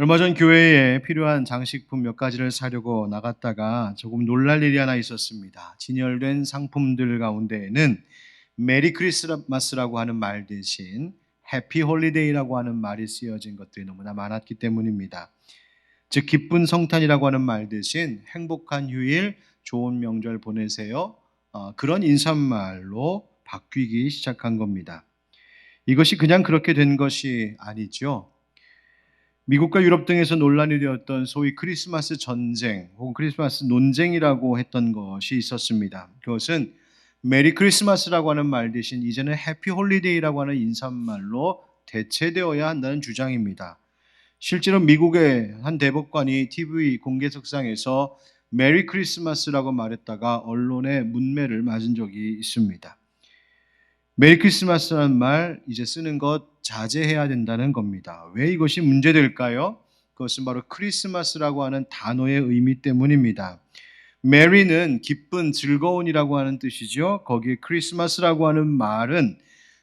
얼마 전 교회에 필요한 장식품 몇 가지를 사려고 나갔다가 조금 놀랄 일이 하나 있었습니다. 진열된 상품들 가운데에는 메리 크리스마스라고 하는 말 대신 해피 홀리데이라고 하는 말이 쓰여진 것들이 너무나 많았기 때문입니다. 즉 기쁜 성탄이라고 하는 말 대신 행복한 휴일, 좋은 명절 보내세요. 그런 인사말로 바뀌기 시작한 겁니다. 이것이 그냥 그렇게 된 것이 아니죠. 미국과 유럽 등에서 논란이 되었던 소위 크리스마스 전쟁 혹은 크리스마스 논쟁이라고 했던 것이 있었습니다. 그것은 메리 크리스마스라고 하는 말 대신 이제는 해피 홀리데이라고 하는 인사말로 대체되어야 한다는 주장입니다. 실제로 미국의 한 대법관이 TV 공개석상에서 메리 크리스마스라고 말했다가 언론의 문매를 맞은 적이 있습니다. 메리 크리스마스라는 말 이제 쓰는 것 자제해야 된다는 겁니다. 왜 이것이 문제될까요? 그것은 바로 크리스마스라고 하는 단어의 의미 때문입니다. 메리는 기쁜, 즐거운이라고 하는 뜻이죠. 거기에 크리스마스라고 하는 말은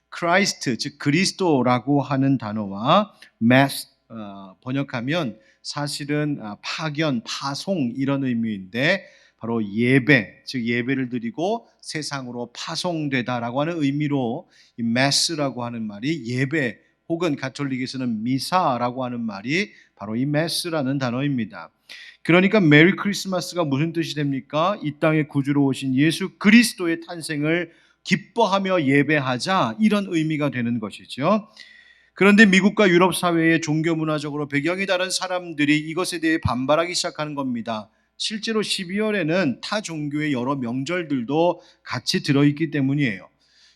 크라이스트, 즉 그리스도라고 하는 단어와 mass 번역하면 사실은 파견, 파송 이런 의미인데 바로 예배, 즉 예배를 드리고 세상으로 파송되다라고 하는 의미로 이 mass라고 하는 말이 예배 혹은 가톨릭에서는 미사라고 하는 말이 바로 이 mass라는 단어입니다. 그러니까 메리 크리스마스가 무슨 뜻이 됩니까? 이 땅에 구주로 오신 예수 그리스도의 탄생을 기뻐하며 예배하자 이런 의미가 되는 것이죠. 그런데 미국과 유럽 사회의 종교 문화적으로 배경이 다른 사람들이 이것에 대해 반발하기 시작하는 겁니다. 실제로 12월에는 타 종교의 여러 명절들도 같이 들어있기 때문이에요.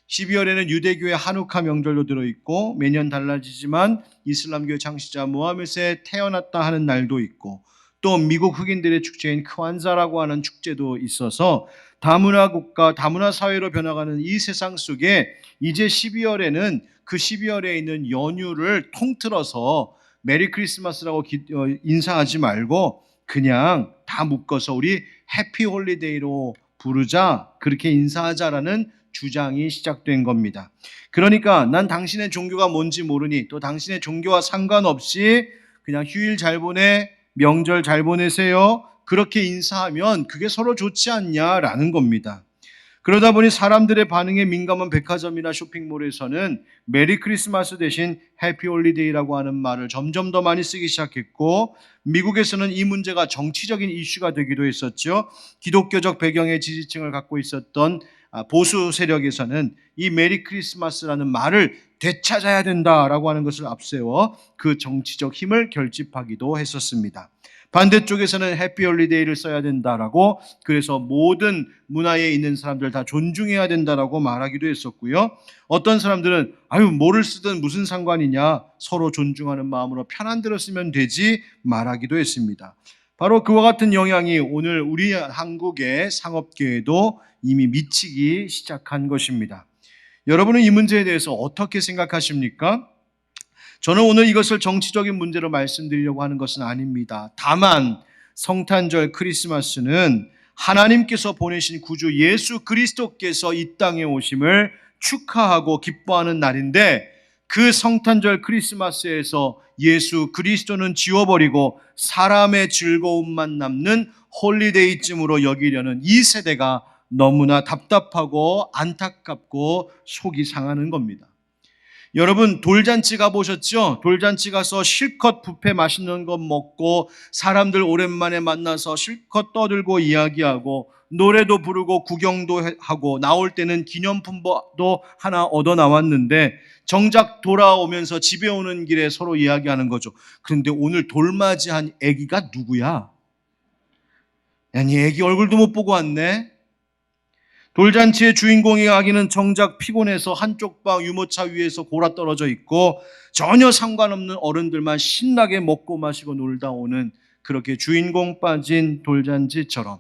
12월에는 유대교의 하누카 명절도 들어있고 매년 달라지지만 이슬람교 창시자 무하멧의 태어났다 하는 날도 있고 또 미국 흑인들의 축제인 크완자라고 하는 축제도 있어서 다문화 국가, 다문화 사회로 변화가는 이 세상 속에 이제 12월에는 그 12월에 있는 연휴를 통틀어서 메리 크리스마스라고 인사하지 말고 그냥 다 묶어서 우리 해피 홀리데이로 부르자, 그렇게 인사하자라는 주장이 시작된 겁니다. 그러니까 난 당신의 종교가 뭔지 모르니 또 당신의 종교와 상관없이 그냥 휴일 잘 보내, 명절 잘 보내세요, 그렇게 인사하면 그게 서로 좋지 않냐라는 겁니다. 그러다 보니 사람들의 반응에 민감한 백화점이나 쇼핑몰에서는 메리 크리스마스 대신 해피 홀리데이라고 하는 말을 점점 더 많이 쓰기 시작했고 미국에서는 이 문제가 정치적인 이슈가 되기도 했었죠. 기독교적 배경의 지지층을 갖고 있었던 보수 세력에서는 이 메리 크리스마스라는 말을 되찾아야 된다라고 하는 것을 앞세워 그 정치적 힘을 결집하기도 했었습니다. 반대쪽에서는 해피 홀리데이를 써야 된다라고, 그래서 모든 문화에 있는 사람들 다 존중해야 된다라고 말하기도 했었고요. 어떤 사람들은 뭐를 쓰든 무슨 상관이냐, 서로 존중하는 마음으로 편한 대로 쓰면 되지 말하기도 했습니다. 바로 그와 같은 영향이 오늘 우리 한국의 상업계에도 이미 미치기 시작한 것입니다. 여러분은 이 문제에 대해서 어떻게 생각하십니까? 저는 오늘 이것을 정치적인 문제로 말씀드리려고 하는 것은 아닙니다. 다만 성탄절 크리스마스는 하나님께서 보내신 구주 예수 그리스도께서 이 땅에 오심을 축하하고 기뻐하는 날인데, 그 성탄절 크리스마스에서 예수 그리스도는 지워버리고 사람의 즐거움만 남는 홀리데이쯤으로 여기려는 이 세대가 너무나 답답하고 안타깝고 속이 상하는 겁니다. 여러분 돌잔치 가보셨죠? 돌잔치 가서 실컷 뷔페 맛있는 거 먹고 사람들 오랜만에 만나서 실컷 떠들고 이야기하고 노래도 부르고 구경도 하고 나올 때는 기념품도 하나 얻어 나왔는데 정작 돌아오면서 집에 오는 길에 서로 이야기하는 거죠. 그런데 오늘 돌맞이한 애기가 누구야? 야, 니 애기 얼굴도 못 보고 왔네? 돌잔치의 주인공이 아기는 정작 피곤해서 한쪽 방 유모차 위에서 골아 떨어져 있고 전혀 상관없는 어른들만 신나게 먹고 마시고 놀다 오는, 그렇게 주인공 빠진 돌잔치처럼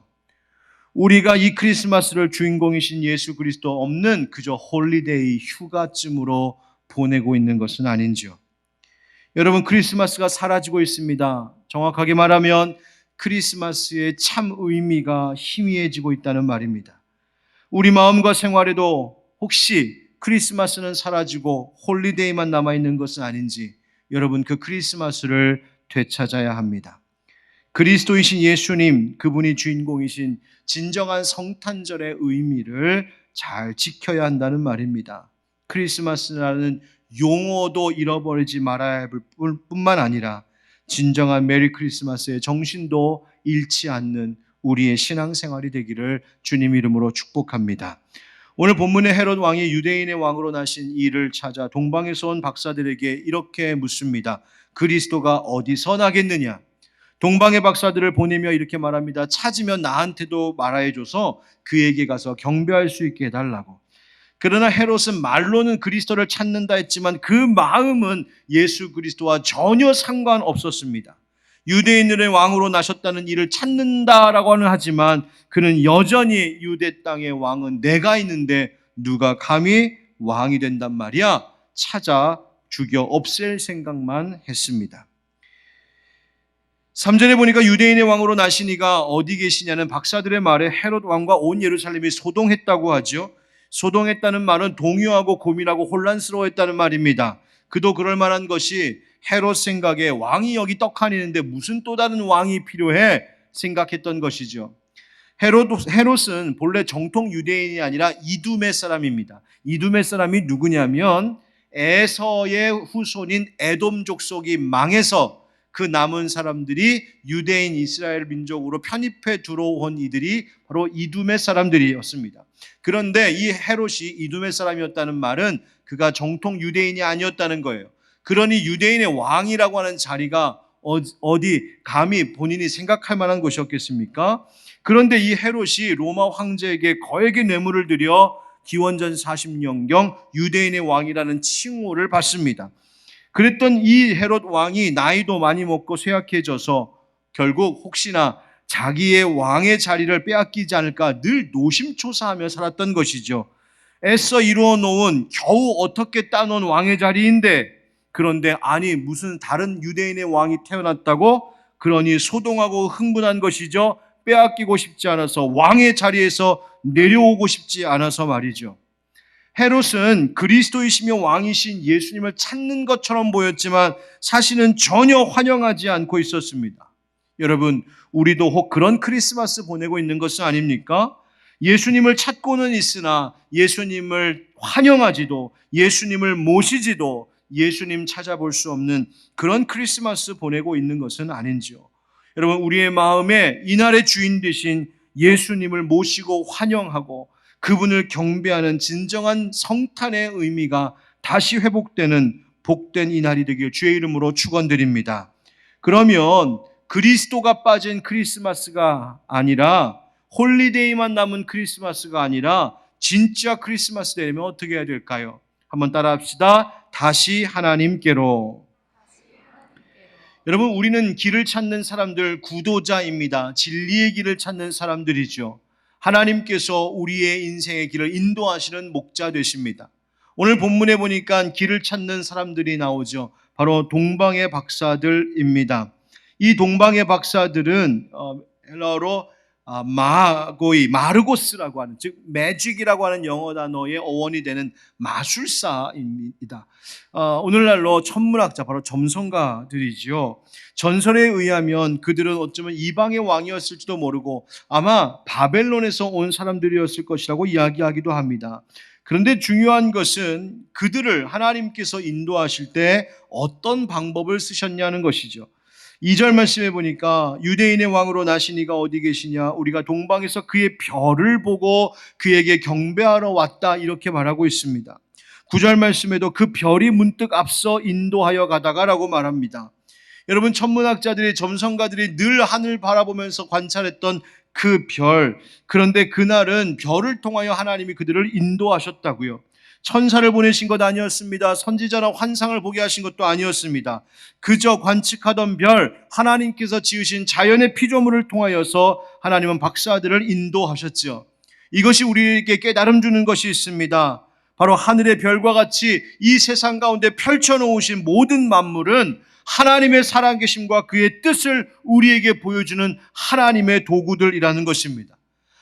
우리가 이 크리스마스를 주인공이신 예수 그리스도 없는 그저 홀리데이 휴가쯤으로 보내고 있는 것은 아닌지요. 여러분, 크리스마스가 사라지고 있습니다. 정확하게 말하면 크리스마스의 참 의미가 희미해지고 있다는 말입니다. 우리 마음과 생활에도 혹시 크리스마스는 사라지고 홀리데이만 남아있는 것은 아닌지, 여러분 그 크리스마스를 되찾아야 합니다. 그리스도이신 예수님, 그분이 주인공이신 진정한 성탄절의 의미를 잘 지켜야 한다는 말입니다. 크리스마스라는 용어도 잃어버리지 말아야 할 뿐만 아니라 진정한 메리 크리스마스의 정신도 잃지 않는 우리의 신앙생활이 되기를 주님 이름으로 축복합니다. 오늘 본문의 헤롯 왕이 유대인의 왕으로 나신 이를 찾아 동방에서 온 박사들에게 이렇게 묻습니다. 그리스도가 어디서 나겠느냐? 동방의 박사들을 보내며 이렇게 말합니다. 찾으면 나한테도 말해줘서 그에게 가서 경배할 수 있게 해달라고. 그러나 헤롯은 말로는 그리스도를 찾는다 했지만 그 마음은 예수 그리스도와 전혀 상관없었습니다. 유대인들의 왕으로 나셨다는 이를 찾는다라고는 하지만 그는 여전히 유대 땅의 왕은 내가 있는데 누가 감히 왕이 된단 말이야? 찾아 죽여 없앨 생각만 했습니다. 3절에 보니까 유대인의 왕으로 나신 이가 어디 계시냐는 박사들의 말에 헤롯 왕과 온 예루살렘이 소동했다고 하죠. 소동했다는 말은 동요하고 고민하고 혼란스러워했다는 말입니다. 그도 그럴 만한 것이 헤롯 생각에 왕이 여기 떡하니는데 무슨 또 다른 왕이 필요해 생각했던 것이죠. 헤롯은 본래 정통 유대인이 아니라 이두메 사람입니다. 이두메 사람이 누구냐면 에서의 후손인 에돔 족속이 망해서 그 남은 사람들이 유대인 이스라엘 민족으로 편입해 들어온 이들이 바로 이두메 사람들이었습니다. 그런데 이 헤롯이 이두메 사람이었다는 말은 그가 정통 유대인이 아니었다는 거예요. 그러니 유대인의 왕이라고 하는 자리가 어디 감히 본인이 생각할 만한 것이었겠습니까? 그런데 이 헤롯이 로마 황제에게 거액의 뇌물을 들여 기원전 40년경 유대인의 왕이라는 칭호를 받습니다. 그랬던 이 헤롯 왕이 나이도 많이 먹고 쇠약해져서 결국 혹시나 자기의 왕의 자리를 빼앗기지 않을까 늘 노심초사하며 살았던 것이죠. 애써 이루어 놓은 겨우 어떻게 따놓은 왕의 자리인데 그런데 아니 무슨 다른 유대인의 왕이 태어났다고? 그러니 소동하고 흥분한 것이죠. 빼앗기고 싶지 않아서 왕의 자리에서 내려오고 싶지 않아서 말이죠. 헤롯은 그리스도이시며 왕이신 예수님을 찾는 것처럼 보였지만 사실은 전혀 환영하지 않고 있었습니다. 여러분, 우리도 혹 그런 크리스마스 보내고 있는 것은 아닙니까? 예수님을 찾고는 있으나 예수님을 환영하지도 예수님을 모시지도 예수님 찾아볼 수 없는 그런 크리스마스 보내고 있는 것은 아닌지요. 여러분, 우리의 마음에 이날의 주인 되신 예수님을 모시고 환영하고 그분을 경배하는 진정한 성탄의 의미가 다시 회복되는 복된 이날이 되길 주의 이름으로 축원드립니다. 그러면 그리스도가 빠진 크리스마스가 아니라 홀리데이만 남은 크리스마스가 아니라 진짜 크리스마스 되려면 어떻게 해야 될까요? 한번 따라합시다. 다시 하나님께로. 여러분, 우리는 길을 찾는 사람들, 구도자입니다. 진리의 길을 찾는 사람들이죠. 하나님께서 우리의 인생의 길을 인도하시는 목자 되십니다. 오늘 본문에 보니까 길을 찾는 사람들이 나오죠. 바로 동방의 박사들입니다. 이 동방의 박사들은 헬라어로 마르고스라고 하는, 즉 매직이라고 하는 영어 단어의 어원이 되는 마술사입니다. 오늘날로 천문학자, 바로 점성가들이죠. 전설에 의하면 그들은 어쩌면 이방의 왕이었을지도 모르고 아마 바벨론에서 온 사람들이었을 것이라고 이야기하기도 합니다. 그런데 중요한 것은 그들을 하나님께서 인도하실 때 어떤 방법을 쓰셨냐는 것이죠. 2절 말씀에 보니까 유대인의 왕으로 나신 이가 어디 계시냐? 우리가 동방에서 그의 별을 보고 그에게 경배하러 왔다, 이렇게 말하고 있습니다. 9절 말씀에도 그 별이 문득 앞서 인도하여 가다가라고 말합니다. 여러분, 천문학자들이, 점성가들이 늘 하늘 바라보면서 관찰했던 그 별, 그런데 그날은 별을 통하여 하나님이 그들을 인도하셨다고요. 천사를 보내신 것 아니었습니다. 선지자나 환상을 보게 하신 것도 아니었습니다. 그저 관측하던 별, 하나님께서 지으신 자연의 피조물을 통하여서 하나님은 박사들을 인도하셨죠. 이것이 우리에게 깨달음 주는 것이 있습니다. 바로 하늘의 별과 같이 이 세상 가운데 펼쳐놓으신 모든 만물은 하나님의 살아계심과 그의 뜻을 우리에게 보여주는 하나님의 도구들이라는 것입니다.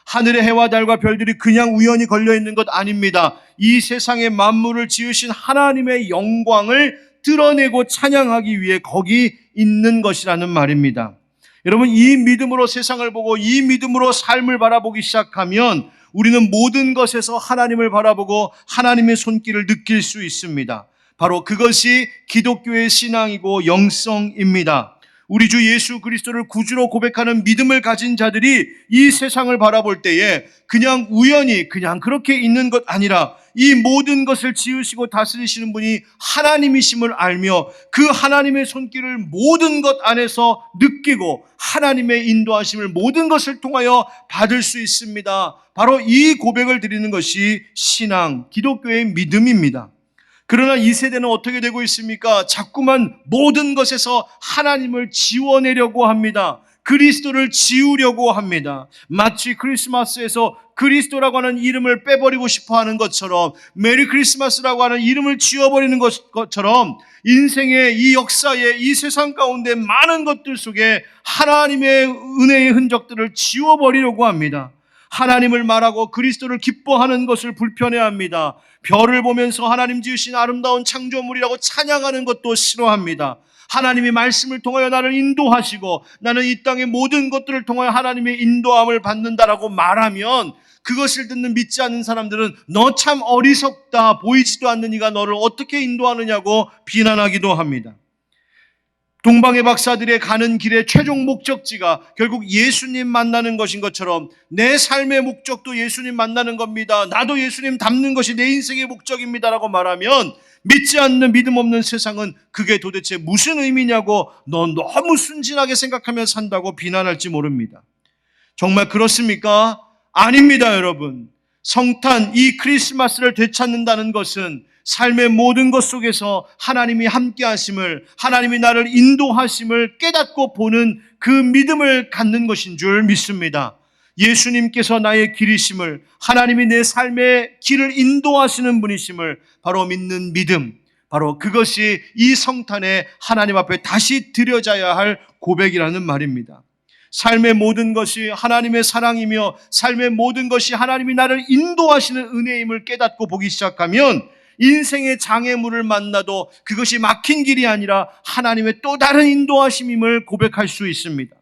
하늘의 해와 달과 별들이 그냥 우연히 걸려있는 것 아닙니다. 이 세상의 만물을 지으신 하나님의 영광을 드러내고 찬양하기 위해 거기 있는 것이라는 말입니다. 여러분, 이 믿음으로 세상을 보고 이 믿음으로 삶을 바라보기 시작하면 우리는 모든 것에서 하나님을 바라보고 하나님의 손길을 느낄 수 있습니다. 바로 그것이 기독교의 신앙이고 영성입니다. 우리 주 예수 그리스도를 구주로 고백하는 믿음을 가진 자들이 이 세상을 바라볼 때에 그냥 우연히 그냥 그렇게 있는 것 아니라 이 모든 것을 지으시고 다스리시는 분이 하나님이심을 알며 그 하나님의 손길을 모든 것 안에서 느끼고 하나님의 인도하심을 모든 것을 통하여 받을 수 있습니다. 바로 이 고백을 드리는 것이 신앙, 기독교의 믿음입니다. 그러나 이 세대는 어떻게 되고 있습니까? 자꾸만 모든 것에서 하나님을 지워내려고 합니다. 그리스도를 지우려고 합니다. 마치 크리스마스에서 그리스도라고 하는 이름을 빼버리고 싶어 하는 것처럼, 메리 크리스마스라고 하는 이름을 지워버리는 것처럼 인생의 이 역사에 이 세상 가운데 많은 것들 속에 하나님의 은혜의 흔적들을 지워버리려고 합니다. 하나님을 말하고 그리스도를 기뻐하는 것을 불편해합니다. 별을 보면서 하나님 지으신 아름다운 창조물이라고 찬양하는 것도 싫어합니다. 하나님이 말씀을 통하여 나를 인도하시고 나는 이 땅의 모든 것들을 통하여 하나님의 인도함을 받는다라고 말하면 그것을 듣는 믿지 않는 사람들은 너 참 어리석다, 보이지도 않는 이가 너를 어떻게 인도하느냐고 비난하기도 합니다. 동방의 박사들의 가는 길의 최종 목적지가 결국 예수님 만나는 것인 것처럼 내 삶의 목적도 예수님 만나는 겁니다. 나도 예수님 닮는 것이 내 인생의 목적입니다라고 말하면 믿지 않는 믿음 없는 세상은 그게 도대체 무슨 의미냐고 너 너무 순진하게 생각하며 산다고 비난할지 모릅니다. 정말 그렇습니까? 아닙니다, 여러분. 성탄, 이 크리스마스를 되찾는다는 것은 삶의 모든 것 속에서 하나님이 함께 하심을, 하나님이 나를 인도하심을 깨닫고 보는 그 믿음을 갖는 것인 줄 믿습니다. 예수님께서 나의 길이심을, 하나님이 내 삶의 길을 인도하시는 분이심을 바로 믿는 믿음, 바로 그것이 이 성탄에 하나님 앞에 다시 드려져야 할 고백이라는 말입니다. 삶의 모든 것이 하나님의 사랑이며 삶의 모든 것이 하나님이 나를 인도하시는 은혜임을 깨닫고 보기 시작하면 인생의 장애물을 만나도 그것이 막힌 길이 아니라 하나님의 또 다른 인도하심임을 고백할 수 있습니다.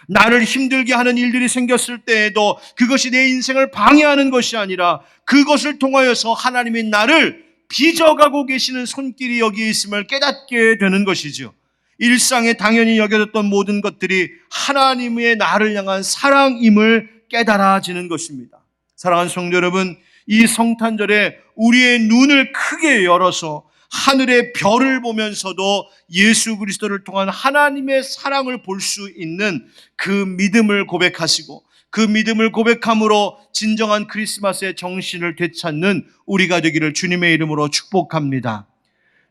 나를 힘들게 하는 일들이 생겼을 때에도 그것이 내 인생을 방해하는 것이 아니라 그것을 통하여서 하나님이 나를 빚어가고 계시는 손길이 여기에 있음을 깨닫게 되는 것이죠. 일상에 당연히 여겨졌던 모든 것들이 하나님의 나를 향한 사랑임을 깨달아지는 것입니다. 사랑하는 성도 여러분, 이 성탄절에 우리의 눈을 크게 열어서 하늘의 별을 보면서도 예수 그리스도를 통한 하나님의 사랑을 볼 수 있는 그 믿음을 고백하시고 그 믿음을 고백함으로 진정한 크리스마스의 정신을 되찾는 우리가 되기를 주님의 이름으로 축복합니다.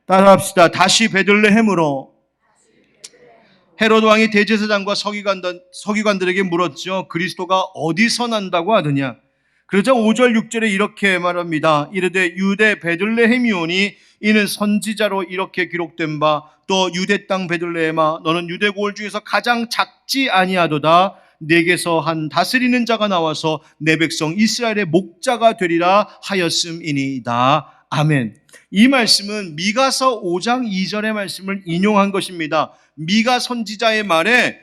따라합시다. 다시 베들레헴으로. 헤로드 왕이 대제사장과 서기관들에게 물었죠. 그리스도가 어디서 난다고 하느냐? 그러자 5절 6절에 이렇게 말합니다. 이르되 유대 베들레헴이오니 이는 선지자로 이렇게 기록된 바 또 유대 땅 베들레헴아 너는 유대 고을 중에서 가장 작지 아니하도다. 내게서 한 다스리는 자가 나와서 내 백성 이스라엘의 목자가 되리라 하였음이니이다. 아멘. 이 말씀은 미가서 5장 2절의 말씀을 인용한 것입니다. 미가 선지자의 말에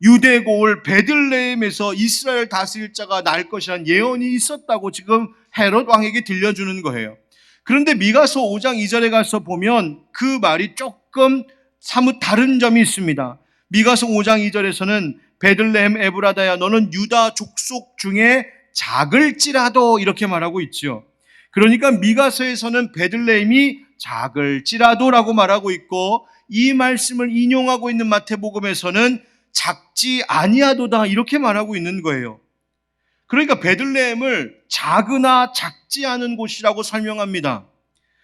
유대 고을 베들레헴에서 이스라엘 다스릴 자가 날 것이란 예언이 있었다고 지금 헤롯 왕에게 들려주는 거예요. 그런데 미가서 5장 2절에 가서 보면 그 말이 조금 사뭇 다른 점이 있습니다. 미가서 5장 2절에서는 베들레헴 에브라다야 너는 유다 족속 중에 작을지라도 이렇게 말하고 있죠. 그러니까 미가서에서는 베들레헴이 작을지라도라고 말하고 있고 이 말씀을 인용하고 있는 마태복음에서는 작지 아니하도다 이렇게 말하고 있는 거예요. 그러니까 베들레헴을 작으나 작지 않은 곳이라고 설명합니다.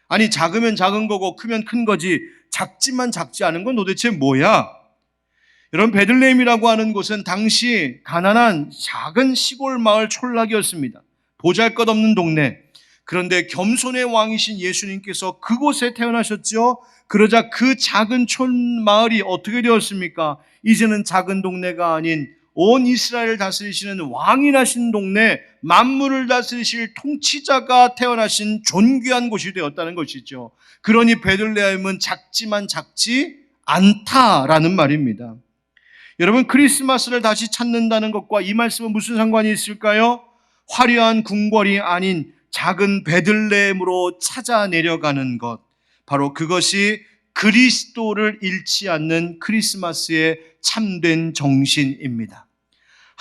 아니 작으면 작은 거고 크면 큰 거지 작지만 작지 않은 건 도대체 뭐야? 여러분 베들레헴이라고 하는 곳은 당시 가난한 작은 시골 마을 촌락이었습니다. 보잘것없는 동네. 그런데 겸손의 왕이신 예수님께서 그곳에 태어나셨죠. 그러자 그 작은 촌 마을이 어떻게 되었습니까? 이제는 작은 동네가 아닌 온 이스라엘을 다스리시는 왕이라신 동네, 만물을 다스리실 통치자가 태어나신 존귀한 곳이 되었다는 것이죠. 그러니 베들레헴은 작지만 작지 않다라는 말입니다. 여러분, 크리스마스를 다시 찾는다는 것과 이 말씀은 무슨 상관이 있을까요? 화려한 궁궐이 아닌 작은 베들레헴으로 찾아 내려가는 것, 바로 그것이 그리스도를 잃지 않는 크리스마스의 참된 정신입니다.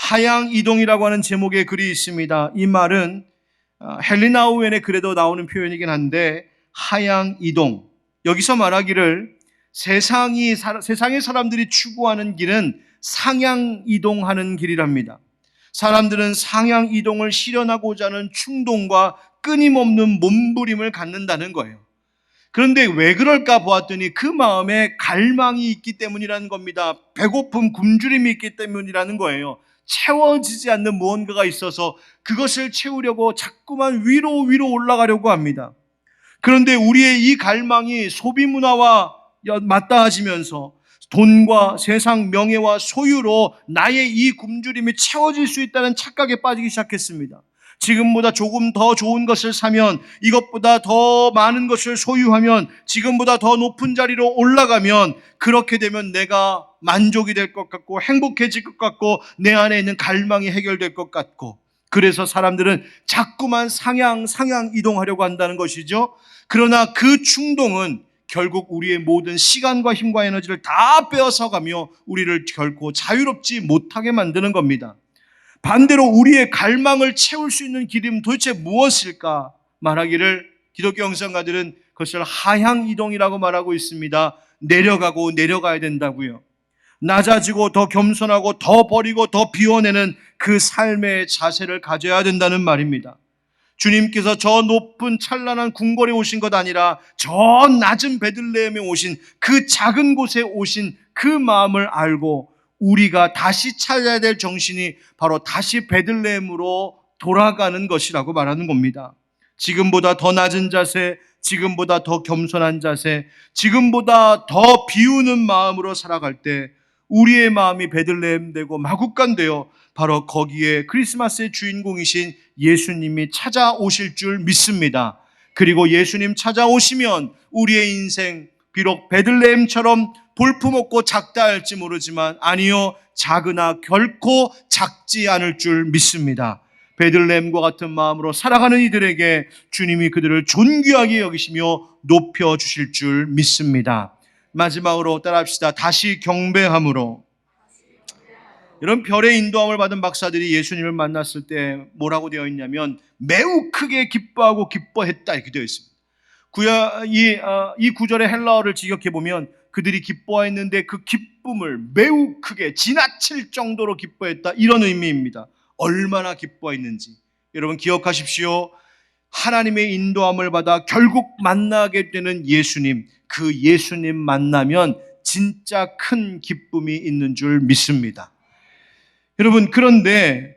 하양 이동이라고 하는 제목의 글이 있습니다. 이 말은 헬리나 오웬의 글에도 나오는 표현이긴 한데, 하양 이동, 여기서 말하기를 세상의 사람들이 추구하는 길은 상향 이동하는 길이랍니다. 사람들은 상향 이동을 실현하고자 하는 충동과 끊임없는 몸부림을 갖는다는 거예요. 그런데 왜 그럴까 보았더니 그 마음에 갈망이 있기 때문이라는 겁니다. 배고픔, 굶주림이 있기 때문이라는 거예요. 채워지지 않는 무언가가 있어서 그것을 채우려고 자꾸만 위로 올라가려고 합니다. 그런데 우리의 이 갈망이 소비 문화와 맞닿아지면서 돈과 세상 명예와 소유로 나의 이 굶주림이 채워질 수 있다는 착각에 빠지기 시작했습니다. 지금보다 조금 더 좋은 것을 사면, 이것보다 더 많은 것을 소유하면, 지금보다 더 높은 자리로 올라가면, 그렇게 되면 내가 만족이 될 것 같고 행복해질 것 같고 내 안에 있는 갈망이 해결될 것 같고, 그래서 사람들은 자꾸만 상향 이동하려고 한다는 것이죠. 그러나 그 충동은 결국 우리의 모든 시간과 힘과 에너지를 다 빼앗아가며 우리를 결코 자유롭지 못하게 만드는 겁니다. 반대로 우리의 갈망을 채울 수 있는 길은 도대체 무엇일까 말하기를, 기독교 영성가들은 그것을 하향 이동이라고 말하고 있습니다. 내려가고 내려가야 된다고요. 낮아지고 더 겸손하고 더 버리고 더 비워내는 그 삶의 자세를 가져야 된다는 말입니다. 주님께서 저 높은 찬란한 궁궐에 오신 것 아니라 저 낮은 베들레헴에 오신, 그 작은 곳에 오신 그 마음을 알고 우리가 다시 찾아야 될 정신이 바로 다시 베들레헴으로 돌아가는 것이라고 말하는 겁니다. 지금보다 더 낮은 자세, 지금보다 더 겸손한 자세, 지금보다 더 비우는 마음으로 살아갈 때 우리의 마음이 베들레헴 되고 마국간 되어 바로 거기에 크리스마스의 주인공이신 예수님이 찾아오실 줄 믿습니다. 그리고 예수님 찾아오시면 우리의 인생, 비록 베들레헴처럼 볼품없고 작다 할지 모르지만, 아니요, 작으나 결코 작지 않을 줄 믿습니다. 베들레헴과 같은 마음으로 살아가는 이들에게 주님이 그들을 존귀하게 여기시며 높여주실 줄 믿습니다. 마지막으로 따라합시다. 다시 경배함으로. 이런 별의 인도함을 받은 박사들이 예수님을 만났을 때 뭐라고 되어 있냐면, 매우 크게 기뻐하고 기뻐했다, 이렇게 되어 있습니다. 이 구절의 헬라어를 직역해 보면 그들이 기뻐했는데 그 기쁨을 매우 크게 지나칠 정도로 기뻐했다, 이런 의미입니다. 얼마나 기뻐했는지 여러분 기억하십시오. 하나님의 인도함을 받아 결국 만나게 되는 예수님, 그 예수님 만나면 진짜 큰 기쁨이 있는 줄 믿습니다. 여러분, 그런데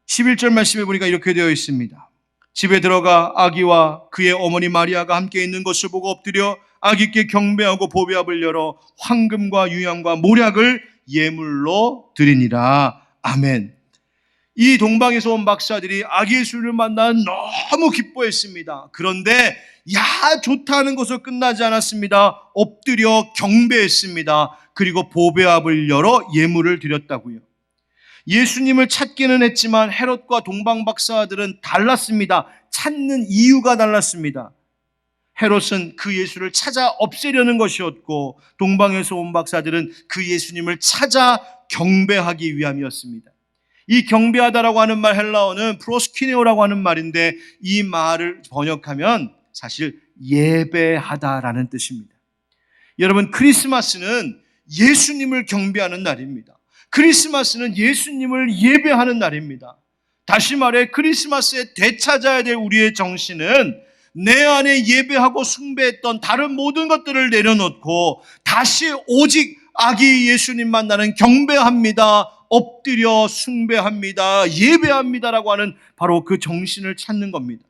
11절 말씀에 보니까 이렇게 되어 있습니다. 집에 들어가 아기와 그의 어머니 마리아가 함께 있는 것을 보고 엎드려 아기께 경배하고 보배압을 열어 황금과 유향과 모략을 예물로 드리니라. 아멘. 이 동방에서 온 박사들이 아기 예수를 만나 너무 기뻐했습니다. 그런데 좋다는 것으로 끝나지 않았습니다. 엎드려 경배했습니다. 그리고 보배압을 열어 예물을 드렸다고요. 예수님을 찾기는 했지만 헤롯과 동방 박사들은 달랐습니다. 찾는 이유가 달랐습니다. 헤롯은 그 예수를 찾아 없애려는 것이었고, 동방에서 온 박사들은 그 예수님을 찾아 경배하기 위함이었습니다. 이 경배하다라고 하는 말, 헬라어는 프로스키네오라고 하는 말인데, 이 말을 번역하면 사실 예배하다라는 뜻입니다. 여러분, 크리스마스는 예수님을 경배하는 날입니다. 크리스마스는 예수님을 예배하는 날입니다. 다시 말해, 크리스마스에 되찾아야 될 우리의 정신은 내 안에 예배하고 숭배했던 다른 모든 것들을 내려놓고 다시 오직 아기 예수님만 나는 경배합니다, 엎드려 숭배합니다, 예배합니다라고 하는 바로 그 정신을 찾는 겁니다.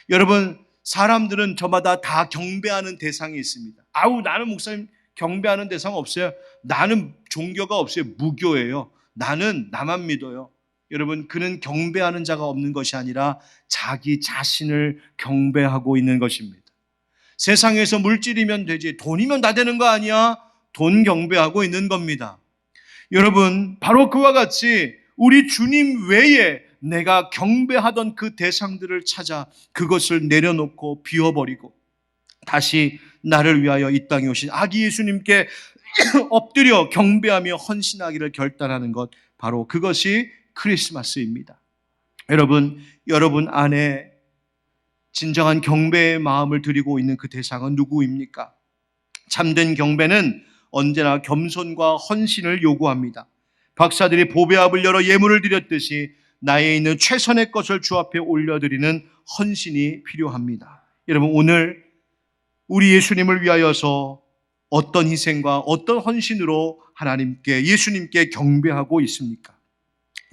여러분, 사람들은 저마다 다 경배하는 대상이 있습니다. 나는 목사님 경배하는 대상 없어요. 나는 종교가 없어요. 무교예요. 나는 나만 믿어요. 여러분, 그는 경배하는 자가 없는 것이 아니라 자기 자신을 경배하고 있는 것입니다. 세상에서 물질이면 되지, 돈이면 다 되는 거 아니야? 돈 경배하고 있는 겁니다. 여러분, 바로 그와 같이 우리 주님 외에 내가 경배하던 그 대상들을 찾아 그것을 내려놓고 비워버리고 다시 나를 위하여 이 땅에 오신 아기 예수님께 엎드려 경배하며 헌신하기를 결단하는 것, 바로 그것이 크리스마스입니다. 여러분 안에 진정한 경배의 마음을 드리고 있는 그 대상은 누구입니까? 참된 경배는 언제나 겸손과 헌신을 요구합니다. 박사들이 보배압을 열어 예물을 드렸듯이 나에 있는 최선의 것을 주 앞에 올려드리는 헌신이 필요합니다. 여러분, 오늘 우리 예수님을 위하여서 어떤 희생과 어떤 헌신으로 하나님께, 예수님께 경배하고 있습니까?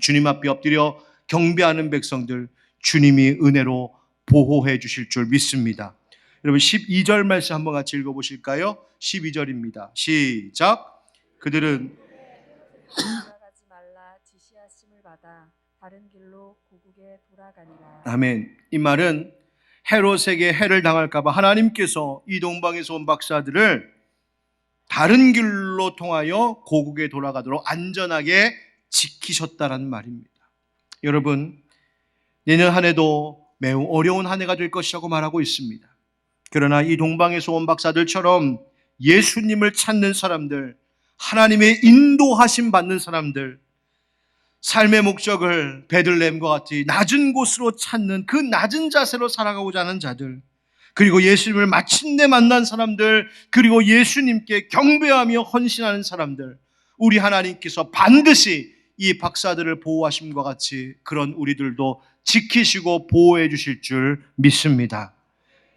주님 앞에 엎드려 경배하는 백성들, 주님이 은혜로 보호해 주실 줄 믿습니다. 여러분, 12절 말씀 한번 같이 읽어보실까요? 12절입니다. 시작. 그들은 돌아가지 말라 지시하심을 받아 다른 길로 고국에 돌아가니라. 아멘. 이 말은 헤롯에게 해를 당할까 봐 하나님께서 이 동방에서 온 박사들을 다른 길로 통하여 고국에 돌아가도록 안전하게 지키셨다라는 말입니다. 여러분, 내년 한 해도 매우 어려운 한 해가 될 것이라고 말하고 있습니다. 그러나 이 동방에서 온 박사들처럼 예수님을 찾는 사람들, 하나님의 인도하심 받는 사람들, 삶의 목적을 베들레헴과 같이 낮은 곳으로 찾는 그 낮은 자세로 살아가고자 하는 자들, 그리고 예수님을 마침내 만난 사람들, 그리고 예수님께 경배하며 헌신하는 사람들, 우리 하나님께서 반드시 이 박사들을 보호하심과 같이 그런 우리들도 지키시고 보호해 주실 줄 믿습니다.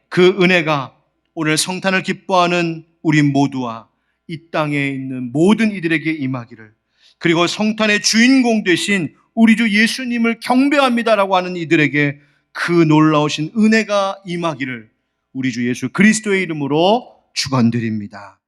그 은혜가 오늘 성탄을 기뻐하는 우리 모두와 이 땅에 있는 모든 이들에게 임하기를, 그리고 성탄의 주인공 되신 우리 주 예수님을 경배합니다라고 하는 이들에게 그 놀라우신 은혜가 임하기를 우리 주 예수 그리스도의 이름으로 축원드립니다.